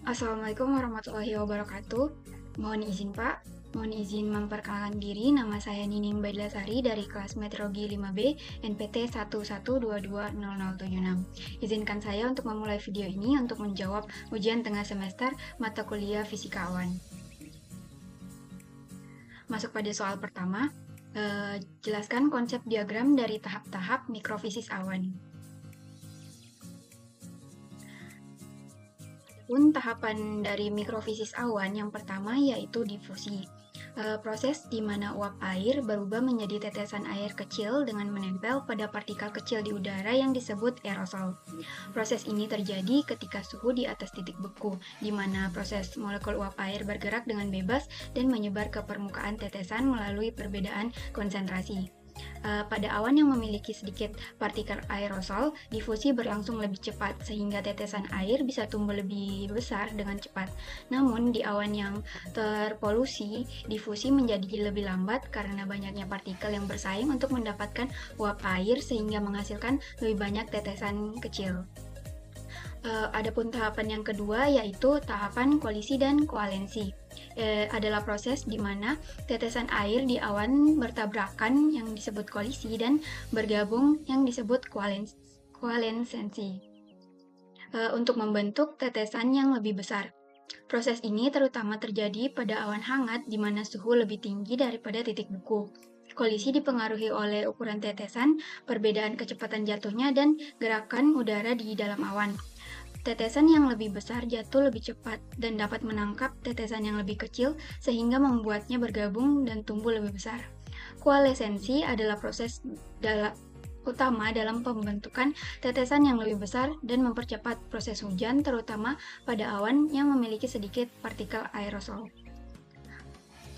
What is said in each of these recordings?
Assalamualaikum warahmatullahi wabarakatuh. Mohon izin Pak, mohon izin memperkenalkan diri. Nama saya Nining Baidlasari dari kelas Meteorologi 5B NPT 112200076. Izinkan saya untuk memulai video ini untuk menjawab ujian tengah semester mata kuliah Fisika Awan. Masuk pada soal pertama, jelaskan konsep diagram dari tahap-tahap mikrofisis awan. Tahapan dari mikrofisis awan yang pertama yaitu difusi. Proses di mana uap air berubah menjadi tetesan air kecil dengan menempel pada partikel kecil di udara yang disebut aerosol. Proses ini terjadi ketika suhu di atas titik beku, di mana proses molekul uap air bergerak dengan bebas dan menyebar ke permukaan tetesan melalui perbedaan konsentrasi. Pada awan yang memiliki sedikit partikel aerosol, difusi berlangsung lebih cepat sehingga tetesan air bisa tumbuh lebih besar dengan cepat. Namun di awan yang terpolusi, difusi menjadi lebih lambat karena banyaknya partikel yang bersaing untuk mendapatkan uap air sehingga menghasilkan lebih banyak tetesan kecil. Adapun tahapan yang kedua yaitu tahapan kolisi dan koalensi. Adalah proses di mana tetesan air di awan bertabrakan yang disebut kolisi dan bergabung yang disebut koalensensi untuk membentuk tetesan yang lebih besar. Proses ini terutama terjadi pada awan hangat di mana suhu lebih tinggi daripada titik beku. Kolisi dipengaruhi oleh ukuran tetesan, perbedaan kecepatan jatuhnya, dan gerakan udara di dalam awan. Tetesan yang lebih besar jatuh lebih cepat dan dapat menangkap tetesan yang lebih kecil sehingga membuatnya bergabung dan tumbuh lebih besar. Koalesensi adalah proses utama dalam pembentukan tetesan yang lebih besar dan mempercepat proses hujan terutama pada awan yang memiliki sedikit partikel aerosol.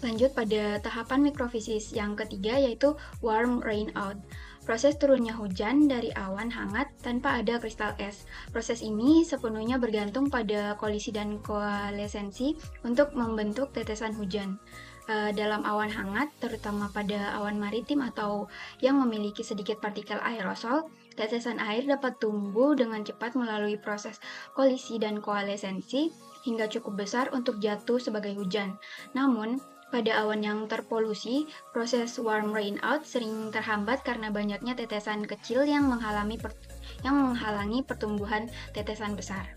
Lanjut pada tahapan mikrofisis yang ketiga yaitu warm rain out. Proses turunnya hujan dari awan hangat tanpa ada kristal es. Proses ini sepenuhnya bergantung pada kolisi dan koalesensi untuk membentuk tetesan hujan. Dalam awan hangat, terutama pada awan maritim atau yang memiliki sedikit partikel aerosol, tetesan air dapat tumbuh dengan cepat melalui proses kolisi dan koalesensi hingga cukup besar untuk jatuh sebagai hujan. Namun, pada awan yang terpolusi, proses warm rain out sering terhambat karena banyaknya tetesan kecil yang menghalangi pertumbuhan tetesan besar.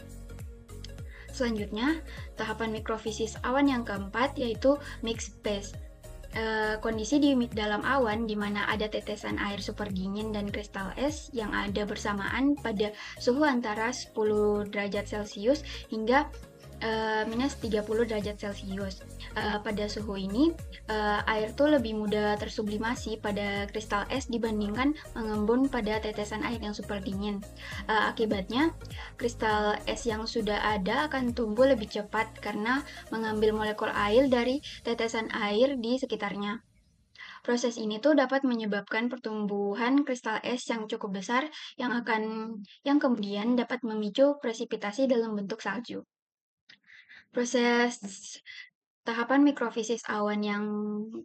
Selanjutnya, tahapan mikrofisis awan yang keempat yaitu mixed phase. Kondisi di dalam awan di mana ada tetesan air super dingin dan kristal es yang ada bersamaan pada suhu antara 10 derajat Celcius hingga minus 30 derajat Celcius. Pada suhu ini, air tuh lebih mudah tersublimasi pada kristal es dibandingkan mengembun pada tetesan air yang super dingin. Akibatnya, kristal es yang sudah ada akan tumbuh lebih cepat karena mengambil molekul air dari tetesan air di sekitarnya. Proses ini tuh dapat menyebabkan pertumbuhan kristal es yang cukup besar yang kemudian dapat memicu presipitasi dalam bentuk salju. Proses tahapan mikrofisis awan yang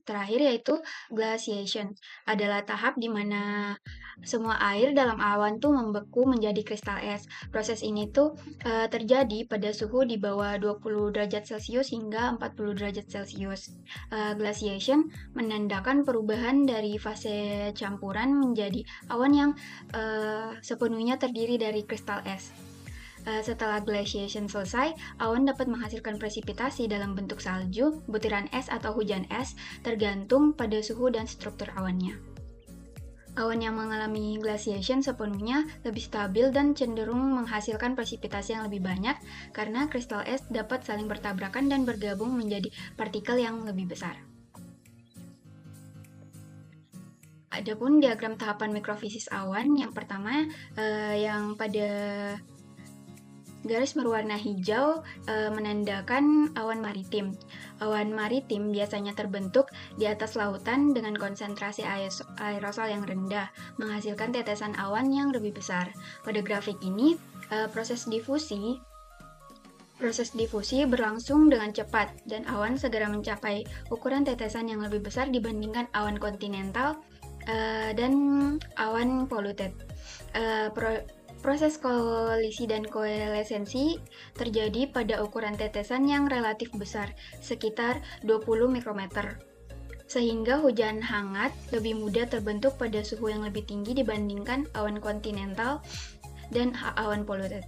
terakhir yaitu glaciation adalah tahap di mana semua air dalam awan tuh membeku menjadi kristal es. Proses ini tuh terjadi pada suhu di bawah 20 derajat Celcius hingga 40 derajat Celcius. Glaciation menandakan perubahan dari fase campuran menjadi awan yang sepenuhnya terdiri dari kristal es. Setelah glaciation selesai, awan dapat menghasilkan presipitasi dalam bentuk salju, butiran es atau hujan es, tergantung pada suhu dan struktur awannya. Awan yang mengalami glaciation sepenuhnya lebih stabil dan cenderung menghasilkan presipitasi yang lebih banyak karena kristal es dapat saling bertabrakan dan bergabung menjadi partikel yang lebih besar. Adapun diagram tahapan mikrofisis awan yang pertama yang pada garis berwarna hijau menandakan awan maritim. Awan maritim biasanya terbentuk di atas lautan dengan konsentrasi aerosol yang rendah, menghasilkan tetesan awan yang lebih besar. Pada grafik ini, proses diffusi berlangsung dengan cepat dan awan segera mencapai ukuran tetesan yang lebih besar dibandingkan awan kontinental dan awan polluted. Proses kolisi dan koalesensi terjadi pada ukuran tetesan yang relatif besar, sekitar 20 mikrometer. Sehingga hujan hangat lebih mudah terbentuk pada suhu yang lebih tinggi dibandingkan awan kontinental dan awan polluted.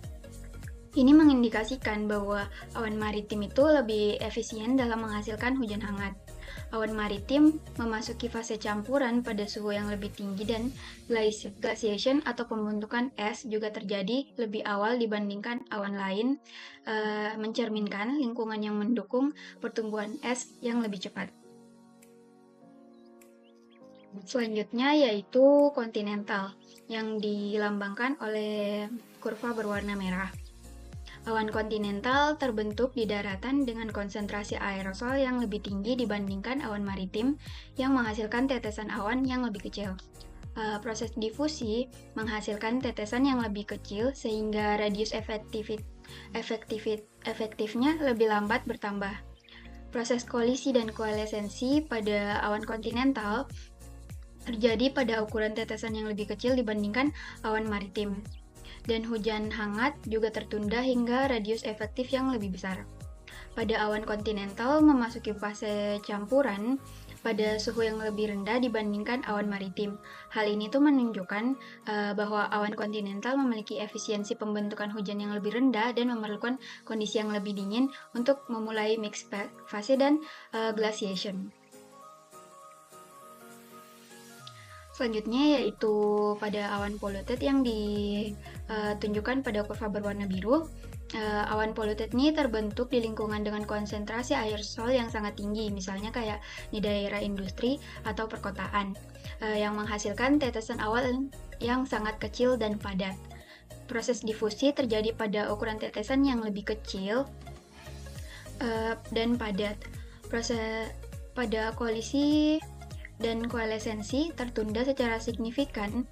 Ini mengindikasikan bahwa awan maritim itu lebih efisien dalam menghasilkan hujan hangat. Awan maritim memasuki fase campuran pada suhu yang lebih tinggi dan glaciation atau pembentukan es juga terjadi lebih awal dibandingkan awan lain, mencerminkan lingkungan yang mendukung pertumbuhan es yang lebih cepat. Selanjutnya yaitu kontinental, yang dilambangkan oleh kurva berwarna merah. Awan kontinental terbentuk di daratan dengan konsentrasi aerosol yang lebih tinggi dibandingkan awan maritim yang menghasilkan tetesan awan yang lebih kecil. Proses difusi menghasilkan tetesan yang lebih kecil sehingga radius efektifnya lebih lambat bertambah. Proses kolisi dan koalesensi pada awan kontinental terjadi pada ukuran tetesan yang lebih kecil dibandingkan awan maritim. Dan hujan hangat juga tertunda hingga radius efektif yang lebih besar. Pada awan kontinental memasuki fase campuran pada suhu yang lebih rendah dibandingkan awan maritim. Hal ini tuh menunjukkan bahwa awan kontinental memiliki efisiensi pembentukan hujan yang lebih rendah dan memerlukan kondisi yang lebih dingin untuk memulai mixed fase dan glaciation. Selanjutnya yaitu pada awan polluted yang ditunjukkan pada kurva berwarna biru. Awan polluted ini terbentuk di lingkungan dengan konsentrasi aerosol yang sangat tinggi, misalnya kayak di daerah industri atau perkotaan, yang menghasilkan tetesan awan yang sangat kecil dan padat. Proses difusi terjadi pada ukuran tetesan yang lebih kecil dan padat. Proses pada kolisi dan koalesensi tertunda secara signifikan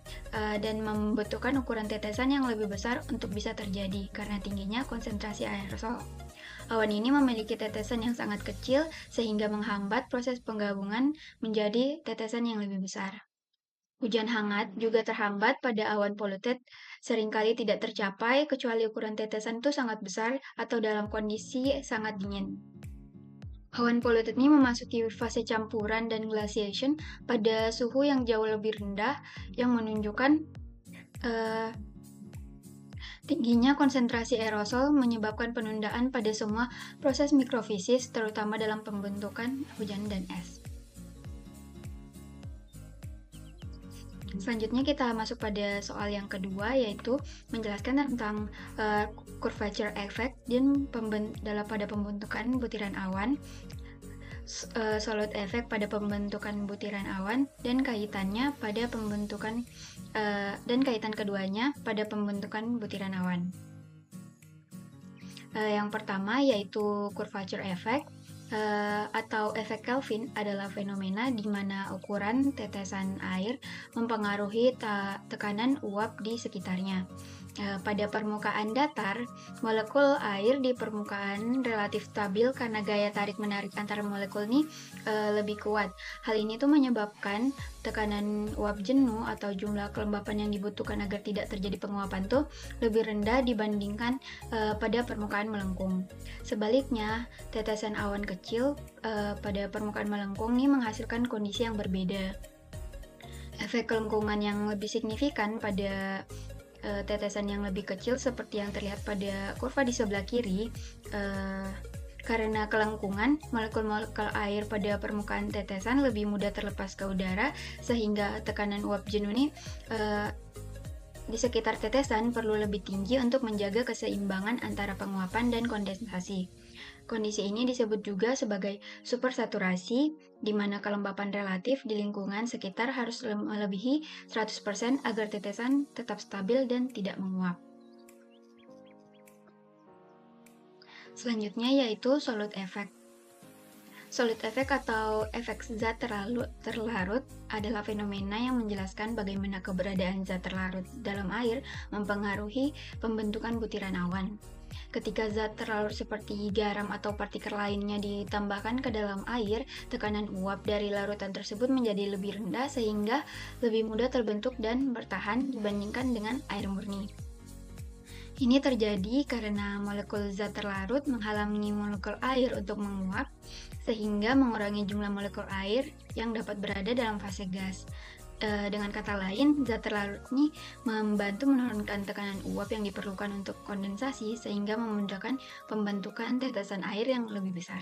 dan membutuhkan ukuran tetesan yang lebih besar untuk bisa terjadi karena tingginya konsentrasi aerosol. Awan ini memiliki tetesan yang sangat kecil sehingga menghambat proses penggabungan menjadi tetesan yang lebih besar. Hujan hangat juga terhambat pada awan polluted, seringkali tidak tercapai kecuali ukuran tetesan itu sangat besar atau dalam kondisi sangat dingin. Awan polluted ini memasuki fase campuran dan glaciation pada suhu yang jauh lebih rendah yang menunjukkan tingginya konsentrasi aerosol menyebabkan penundaan pada semua proses mikrofisis terutama dalam pembentukan hujan dan es. Selanjutnya kita masuk pada soal yang kedua, yaitu menjelaskan tentang curvature effect pada pembentukan butiran awan, solid effect pada pembentukan butiran awan, dan kaitannya pada pembentukan dan kaitan keduanya pada pembentukan butiran awan. Yang pertama yaitu curvature effect. Atau efek Kelvin adalah fenomena di mana ukuran tetesan air mempengaruhi tekanan uap di sekitarnya. Pada permukaan datar, molekul air di permukaan relatif stabil karena gaya tarik-menarik antar molekul ini lebih kuat. Hal ini tuh menyebabkan tekanan uap jenuh atau jumlah kelembapan yang dibutuhkan agar tidak terjadi penguapan tuh lebih rendah dibandingkan pada permukaan melengkung. Sebaliknya, tetesan awan kecil pada permukaan melengkung ini menghasilkan kondisi yang berbeda. Efek kelengkungan yang lebih signifikan pada tetesan yang lebih kecil seperti yang terlihat pada kurva di sebelah kiri, karena kelengkungan, molekul-molekul air pada permukaan tetesan lebih mudah terlepas ke udara sehingga tekanan uap jenuh ini di sekitar tetesan perlu lebih tinggi untuk menjaga keseimbangan antara penguapan dan kondensasi. Kondisi ini disebut juga sebagai supersaturasi, di mana kelembapan relatif di lingkungan sekitar harus melebihi 100% agar tetesan tetap stabil dan tidak menguap. Selanjutnya yaitu solid effect. Solid effect atau efek zat terlarut adalah fenomena yang menjelaskan bagaimana keberadaan zat terlarut dalam air mempengaruhi pembentukan butiran awan. Ketika zat terlarut seperti garam atau partikel lainnya ditambahkan ke dalam air, tekanan uap dari larutan tersebut menjadi lebih rendah sehingga lebih mudah terbentuk dan bertahan dibandingkan dengan air murni. Ini terjadi karena molekul zat terlarut menghalangi molekul air untuk menguap, sehingga mengurangi jumlah molekul air yang dapat berada dalam fase gas. Dengan kata lain, zat terlarut ini membantu menurunkan tekanan uap yang diperlukan untuk kondensasi, sehingga memudahkan pembentukan tetesan air yang lebih besar.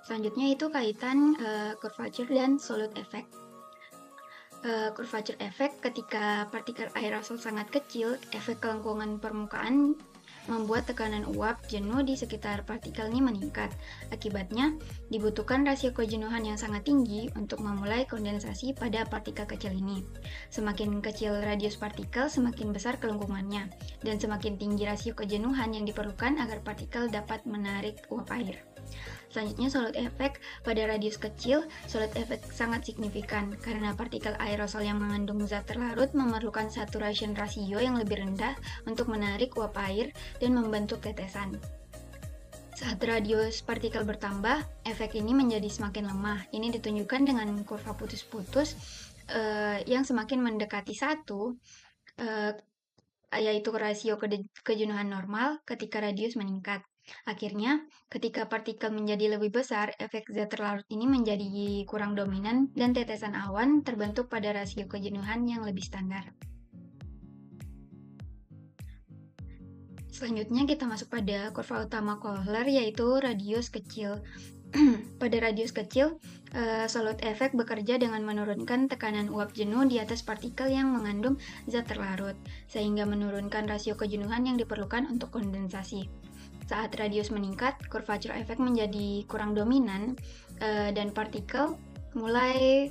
Selanjutnya itu kaitan curvature dan solute effect. Curvature effect ketika partikel aerosol sangat kecil, efek kelengkungan permukaan membuat tekanan uap jenuh di sekitar partikel ini meningkat. Akibatnya, dibutuhkan rasio kejenuhan yang sangat tinggi untuk memulai kondensasi pada partikel kecil ini. Semakin kecil radius partikel, semakin besar kelengkungannya, dan semakin tinggi rasio kejenuhan yang diperlukan agar partikel dapat menarik uap air. Selanjutnya, solute effect. Pada radius kecil, solute effect sangat signifikan karena partikel aerosol yang mengandung zat terlarut memerlukan saturation rasio yang lebih rendah untuk menarik uap air dan membentuk tetesan. Saat radius partikel bertambah, efek ini menjadi semakin lemah. Ini ditunjukkan dengan kurva putus-putus yang semakin mendekati 1, yaitu rasio kejenuhan normal ketika radius meningkat. Akhirnya, ketika partikel menjadi lebih besar, efek zat terlarut ini menjadi kurang dominan dan tetesan awan terbentuk pada rasio kejenuhan yang lebih standar. Selanjutnya kita masuk pada kurva utama Kohler, yaitu radius kecil. Pada radius kecil, solute effect bekerja dengan menurunkan tekanan uap jenuh di atas partikel yang mengandung zat terlarut, sehingga menurunkan rasio kejenuhan yang diperlukan untuk kondensasi. Saat radius meningkat, curvature effect menjadi kurang dominan dan partikel mulai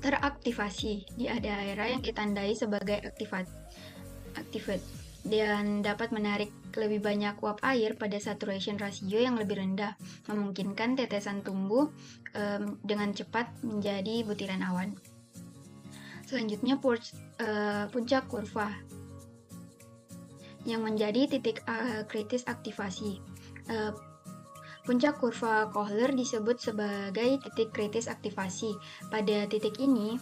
teraktivasi di daerah yang ditandai sebagai activate dan dapat menarik lebih banyak uap air pada saturation rasio yang lebih rendah, memungkinkan tetesan tumbuh dengan cepat menjadi butiran awan. Selanjutnya puncak kurva yang menjadi titik kritis aktivasi. Puncak kurva Kohler disebut sebagai titik kritis aktivasi. Pada titik ini,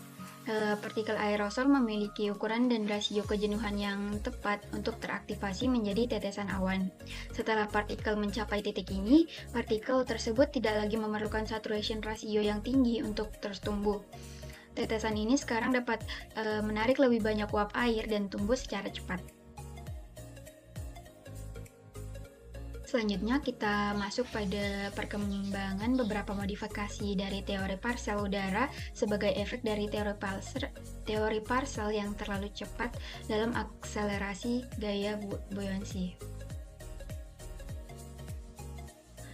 partikel aerosol memiliki ukuran dan rasio kejenuhan yang tepat untuk teraktivasi menjadi tetesan awan. Setelah partikel mencapai titik ini, partikel tersebut tidak lagi memerlukan saturation rasio yang tinggi untuk terus tumbuh. Tetesan ini sekarang dapat menarik lebih banyak uap air dan tumbuh secara cepat. Selanjutnya kita masuk pada perkembangan beberapa modifikasi dari teori parsel udara sebagai efek dari teori parsel yang terlalu cepat dalam akselerasi gaya buoyancy.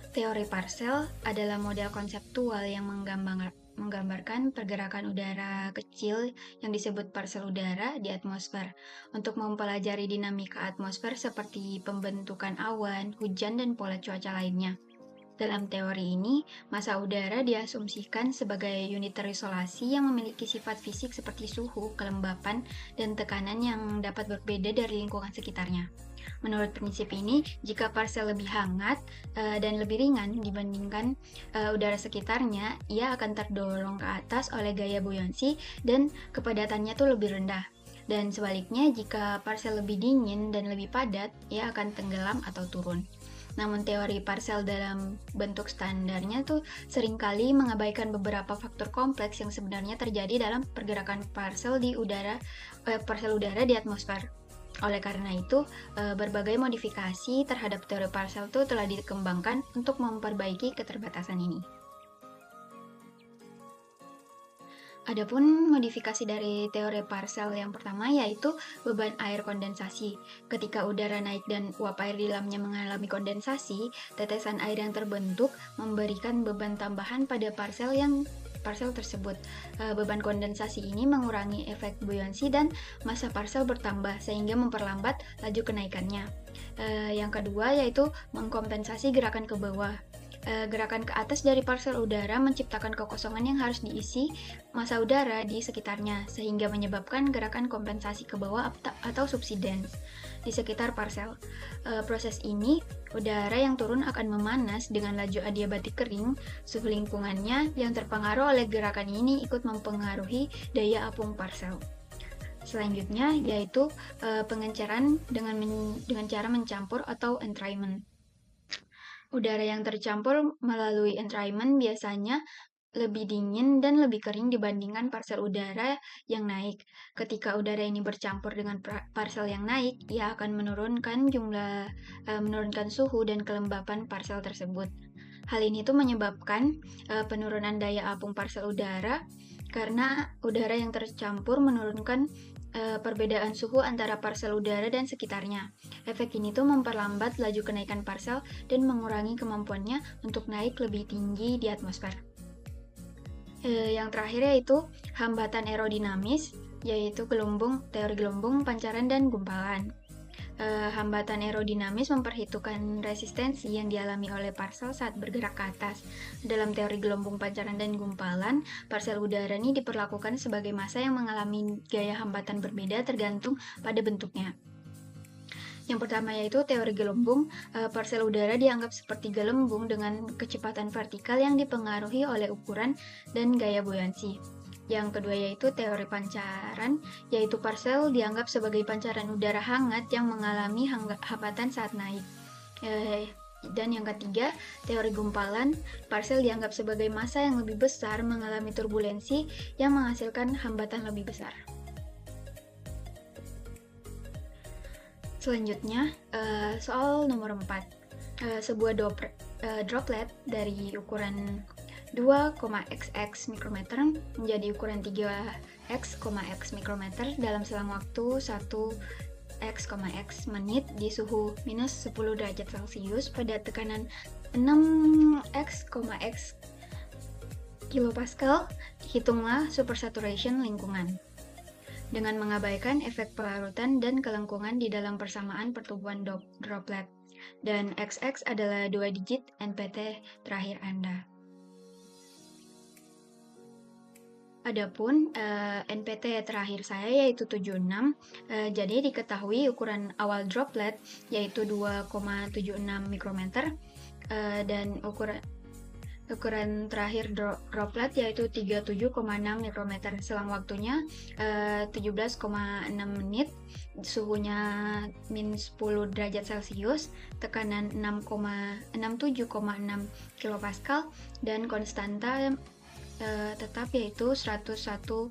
Teori parsel adalah model konseptual yang menggambarkan pergerakan udara kecil yang disebut parsel udara di atmosfer untuk mempelajari dinamika atmosfer seperti pembentukan awan, hujan, dan pola cuaca lainnya. Dalam teori ini, massa udara diasumsikan sebagai unit terisolasi yang memiliki sifat fisik seperti suhu, kelembapan, dan tekanan yang dapat berbeda dari lingkungan sekitarnya. Menurut prinsip ini, jika parsel lebih hangat dan lebih ringan dibandingkan udara sekitarnya, ia akan terdorong ke atas oleh gaya buoyancy dan kepadatannya tuh lebih rendah. Dan sebaliknya, jika parsel lebih dingin dan lebih padat, ia akan tenggelam atau turun. Namun teori parsel dalam bentuk standarnya tuh seringkali mengabaikan beberapa faktor kompleks yang sebenarnya terjadi dalam pergerakan parsel udara di atmosfer. Oleh karena itu, berbagai modifikasi terhadap teori parsel itu telah dikembangkan untuk memperbaiki keterbatasan ini. Adapun modifikasi dari teori parsel yang pertama yaitu beban air kondensasi. Ketika udara naik dan uap air di dalamnya mengalami kondensasi, tetesan air yang terbentuk memberikan beban tambahan pada parsel tersebut. Beban kondensasi ini mengurangi efek buoyancy dan massa parsel bertambah sehingga memperlambat laju kenaikannya. Yang kedua yaitu mengkompensasi gerakan ke bawah. Gerakan ke atas dari parsel udara menciptakan kekosongan yang harus diisi massa udara di sekitarnya, sehingga menyebabkan gerakan kompensasi ke bawah atau subsidence di sekitar parsel. Proses ini, udara yang turun akan memanas dengan laju adiabatik kering. Suhu lingkungannya yang terpengaruh oleh gerakan ini ikut mempengaruhi daya apung parsel. Selanjutnya yaitu pengenceran dengan cara mencampur atau entrainment. Udara yang tercampur melalui entrainment biasanya lebih dingin dan lebih kering dibandingkan parsel udara yang naik. Ketika udara ini bercampur dengan parsel yang naik, ia akan menurunkan suhu dan kelembapan parsel tersebut. Hal ini tuh menyebabkan penurunan daya apung parsel udara karena udara yang tercampur menurunkan perbedaan suhu antara parsel udara dan sekitarnya. Efek ini tuh memperlambat laju kenaikan parsel dan mengurangi kemampuannya untuk naik lebih tinggi di atmosfer. Yang terakhir yaitu hambatan aerodinamis, yaitu teori gelembung, pancaran, dan gumpalan. Hambatan aerodinamis memperhitungkan resistensi yang dialami oleh parsel saat bergerak ke atas. Dalam teori gelembung, pancaran, dan gumpalan, parsel udara ini diperlakukan sebagai massa yang mengalami gaya hambatan berbeda tergantung pada bentuknya. Yang pertama yaitu teori gelembung, parsel udara dianggap seperti gelembung dengan kecepatan vertikal yang dipengaruhi oleh ukuran dan gaya buoyansi. Yang kedua yaitu teori pancaran, yaitu parsel dianggap sebagai pancaran udara hangat yang mengalami hambatan saat naik. Dan yang ketiga, teori gumpalan, parsel dianggap sebagai massa yang lebih besar mengalami turbulensi yang menghasilkan hambatan lebih besar. Selanjutnya, soal nomor 4. Sebuah droplet dari ukuran 2,xx mikrometer menjadi ukuran 3x,x mikrometer dalam selang waktu 1x,x menit di suhu minus 10 derajat Celcius pada tekanan 6x,x kilopascal. Hitunglah supersaturation lingkungan dengan mengabaikan efek pelarutan dan kelengkungan di dalam persamaan pertumbuhan droplet. Dan XX adalah 2 digit NPT terakhir Anda. Adapun NPT terakhir saya yaitu 76, jadi diketahui ukuran awal droplet yaitu 2,76 mikrometer, dan ukuran terakhir droplet yaitu 37,6 mikrometer. Selang waktunya 17,6 menit, suhunya min 10 derajat Celcius, tekanan 67,6 kilopascal, dan konstanta tetap yaitu 101,5.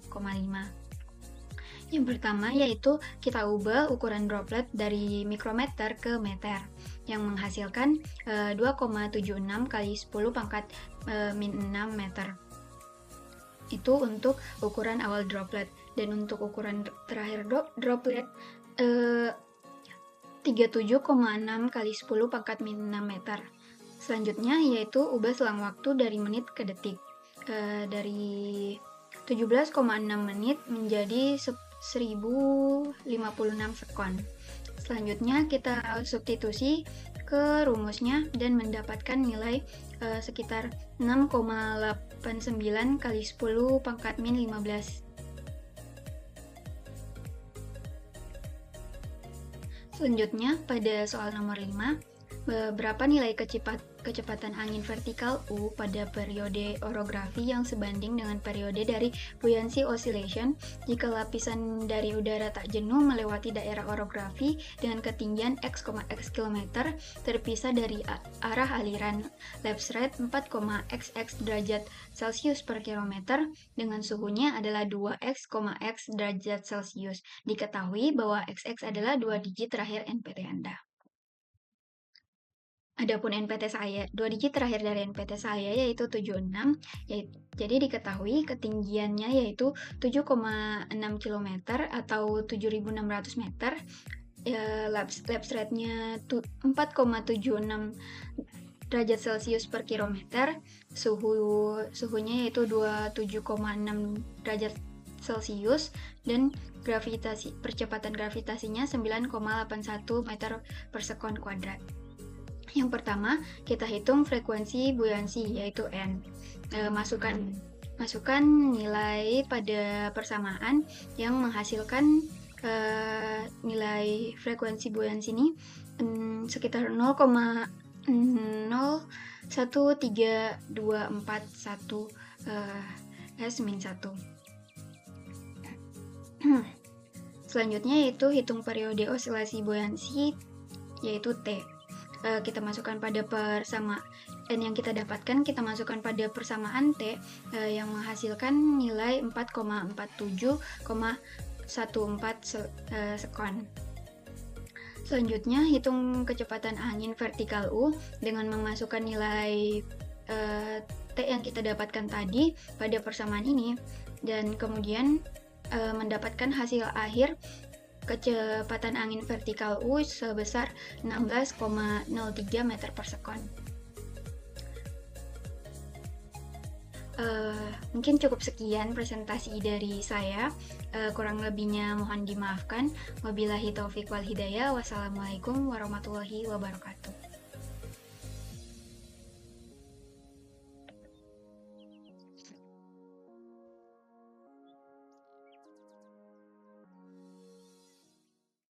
Yang pertama yaitu kita ubah ukuran droplet dari mikrometer ke meter yang menghasilkan 2,76 kali 10 pangkat min 6 meter. Itu untuk ukuran awal droplet. Dan untuk ukuran terakhir droplet 37,6 kali 10 pangkat min 6 meter. Selanjutnya yaitu ubah selang waktu dari menit ke detik. Dari 17,6 menit menjadi 1056 sekon. Selanjutnya kita substitusi ke rumusnya dan mendapatkan nilai sekitar 6,89 kali 10 pangkat min 15. Selanjutnya pada soal nomor 5, berapa nilai kecepatan angin vertikal U pada periode orografi yang sebanding dengan periode dari buoyancy oscillation jika lapisan dari udara tak jenuh melewati daerah orografi dengan ketinggian x,x km terpisah dari arah aliran lapse rate 4,xx derajat Celcius per kilometer dengan suhunya adalah 2x,x derajat Celcius. Diketahui bahwa xx adalah 2 digit terakhir NPT Anda. Adapun NPT saya, 2 digit terakhir dari NPT saya yaitu 76, jadi diketahui ketinggiannya yaitu 7,6 km atau 7.600 meter, lapse rate-nya 4,76 derajat Celcius per kilometer, suhunya yaitu 27,6 derajat Celcius, dan percepatan gravitasinya 9,81 meter per sekon kuadrat. Yang pertama, kita hitung frekuensi buoyancy yaitu N. Masukkan nilai pada persamaan yang menghasilkan nilai frekuensi buoyancy ini sekitar 0,01324 S-1. Selanjutnya yaitu hitung periode osilasi buoyansi, yaitu T. Kita masukkan pada persamaan yang kita dapatkan, kita masukkan pada persamaan T yang menghasilkan nilai 4,47,14 sekon. Selanjutnya, hitung kecepatan angin vertikal U dengan memasukkan nilai T yang kita dapatkan tadi pada persamaan ini, dan kemudian mendapatkan hasil akhir kecepatan angin vertikal U sebesar 16,03 meter per sekon. Mungkin cukup sekian presentasi dari saya. Kurang lebihnya mohon dimaafkan. Wabillahi taufiq wal hidayah. Wassalamualaikum warahmatullahi wabarakatuh.